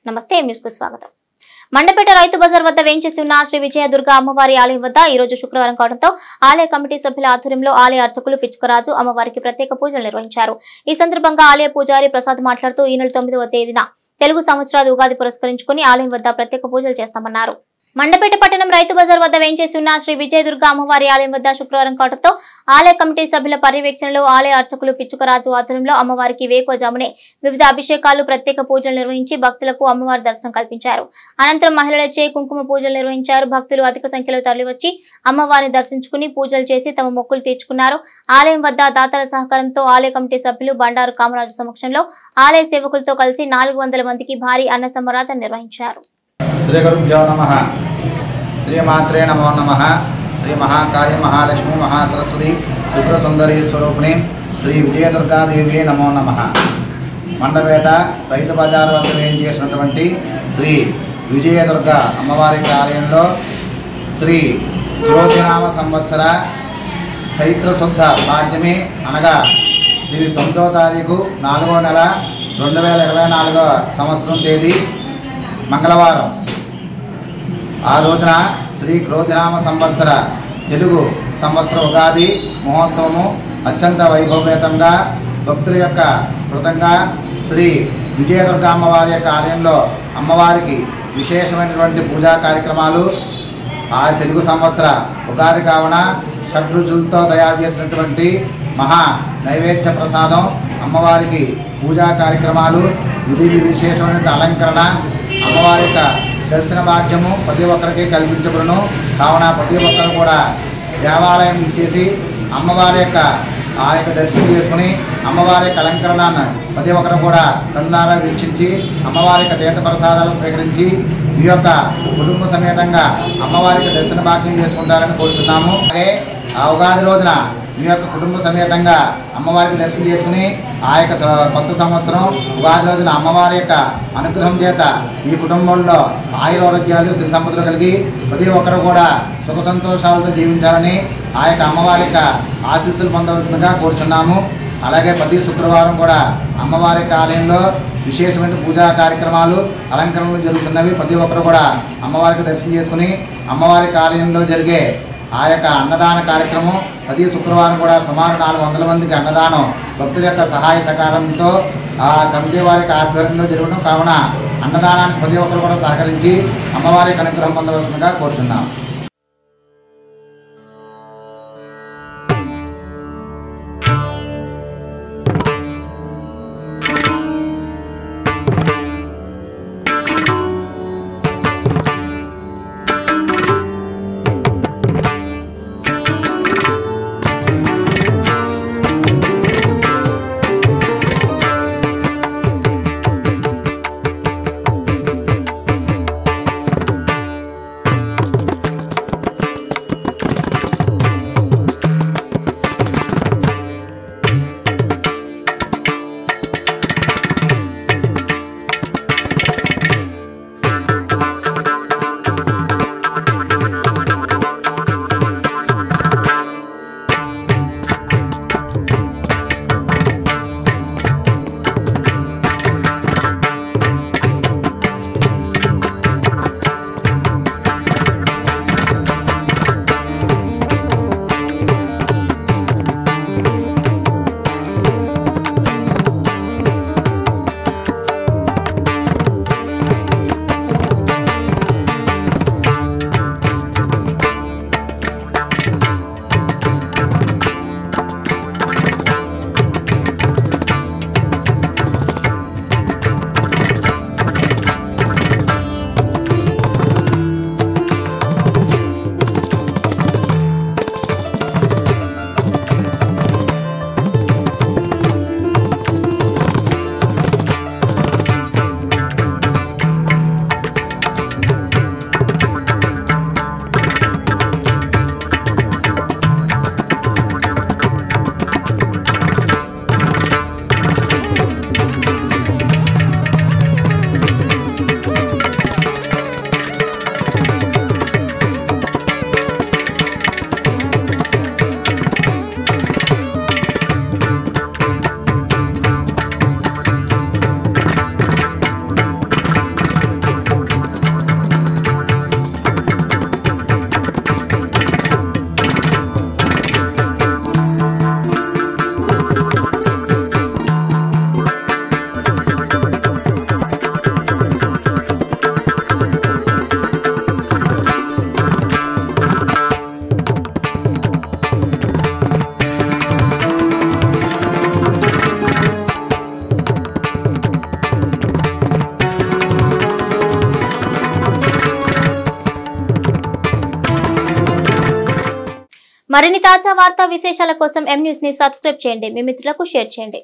నమస్తే న్యూస్ కు స్వాగతం. మండపేట రైతు బజార్ వద్ద వేంచేసి ఉన్న శ్రీ విజయదుర్గ అమ్మవారి ఆలయం వద్ద ఈ రోజు శుక్రవారం కావడంతో ఆలయ కమిటీ సభ్యుల ఆధ్వర్యంలో ఆలయ అర్చకులు పిచ్చుకరాజు అమ్మవారికి ప్రత్యేక పూజలు నిర్వహించారు. ఈ సందర్భంగా ఆలయ పూజారి ప్రసాద్ మాట్లాడుతూ ఈ నెల 9వ తేదీన తెలుగు సంవత్సరాది ఉగాది పురస్కరించుకుని ఆలయం వద్ద ప్రత్యేక పూజలు చేస్తామన్నారు. మండపేట పట్టణం రైతు బజార్ వద్ద వేంచేసి ఉన్న శ్రీ విజయదుర్గ అమ్మవారి ఆలయం వద్ద శుక్రవారం కావడంతో ఆలయ కమిటీ సభ్యుల పర్యవేక్షణలో ఆలయ అర్చకులు పిచ్చుకరాజు ఆధ్వర్యంలో అమ్మవారికి వేకోజామునే వివిధ అభిషేకాలు ప్రత్యేక పూజలు నిర్వహించి భక్తులకు అమ్మవారి దర్శనం కల్పించారు. అనంతరం మహిళలచే కుంకుమ పూజలు నిర్వహించారు. భక్తులు అధిక సంఖ్యలో తరలివచ్చి అమ్మవారిని దర్శించుకుని పూజలు చేసి తమ మొక్కులు తీర్చుకున్నారు. ఆలయం వద్ద దాతల సహకారంతో ఆలయ కమిటీ సభ్యులు బండారు కామరాజు సమక్షంలో ఆలయ సేవకులతో కలిసి 400 మందికి భారీ అన్న సంబరాధన నిర్వహించారు. శ్రీ గురుభ్యో నమః. శ్రీమాత్రే నమో నమః. శ్రీ మహాకాళి మహాలక్ష్మి మహాసరస్వతి త్రిపుర సుందరీ స్వరూపిణి శ్రీ విజయదుర్గాదేవి నమో నమః. మండపేట రైతు బజార్ వద్ద వేయించేసినటువంటి శ్రీ విజయదుర్గ అమ్మవారి ఆలయంలో శ్రీ జ్యోతినామ సంవత్సర చైత్రశుద్ధ పాడ్యమి అనగా ఇది 9వ తారీఖు 4వ నెల 2024వ సంవత్సరం తేదీ మంగళవారం. ఆ రోజున శ్రీ క్రోధినామ సంవత్సర తెలుగు సంవత్సర ఉగాది మహోత్సవము అత్యంత వైభవపేతంగా భక్తుల యొక్క కృతంగా శ్రీ విజయదుర్గ అమ్మవారి యొక్క ఆలయంలో అమ్మవారికి విశేషమైనటువంటి పూజా కార్యక్రమాలు ఆ తెలుగు సంవత్సర ఉగాది కావున షడ్రుచులతో తయారు చేసినటువంటి మహా నైవేద్య ప్రసాదం అమ్మవారికి పూజా కార్యక్రమాలు విధి విశేషమైన అలంకరణ అమ్మవారి యొక్క దర్శన భాగ్యము ప్రతి ఒక్కరికి కల్పించబడును. కావున ప్రతి ఒక్కరు కూడా దేవాలయం ఇచ్చేసి అమ్మవారి యొక్క ఆ యొక్క దర్శనం చేసుకుని అమ్మవారి యొక్క అలంకరణను ప్రతి ఒక్కరు కూడా కన్నులారా వీక్షించి అమ్మవారి యొక్క తీర్థ ప్రసాదాలు స్వీకరించి ఈ యొక్క కుటుంబ సమేతంగా అమ్మవారికి దర్శన భాగ్యం చేసుకుంటారని కోరుతున్నాము. అలాగే ఆ ఉగాది రోజున మీ యొక్క కుటుంబ సమేతంగా అమ్మవారికి దర్శనం చేసుకుని ఆ యొక్క కొత్త సంవత్సరం ఉగాది రోజున అమ్మవారి యొక్క అనుగ్రహం చేత మీ కుటుంబంలో ఆయురారోగ్యాలు శ్రీ సంపదలు కలిగి ప్రతి ఒక్కరు కూడా సుఖ సంతోషాలతో జీవించాలని ఆ యొక్క అమ్మవారి యొక్క ఆశీస్సులు పొందవలసిందిగా కోరుచున్నాము. అలాగే ప్రతి శుక్రవారం కూడా అమ్మవారి యొక్క ఆలయంలో విశేషమైన పూజా కార్యక్రమాలు అలంకరణలు జరుగుతున్నవి. ప్రతి ఒక్కరు కూడా అమ్మవారికి దర్శనం చేసుకుని అమ్మవారి ఆలయంలో జరిగే ఆ యొక్క అన్నదాన కార్యక్రమం ప్రతి శుక్రవారం కూడా సుమారు 400 మందికి అన్నదానం భక్తుల యొక్క సహాయ సహకారంతో ఆ కమిటీ వారికి ఆధ్వర్యంలో జరగడం కావున అన్నదానానికి ప్రతి ఒక్కరు కూడా సహకరించి అమ్మవారి అనుగ్రహం పొందవలసిందిగా కోరుచున్నాం. మరిన్ని తాజా వార్తా విశేషాల కోసం ఎం న్యూస్ ని సబ్స్క్రైబ్ చేయండి, మీ మిత్రులకు షేర్ చేయండి.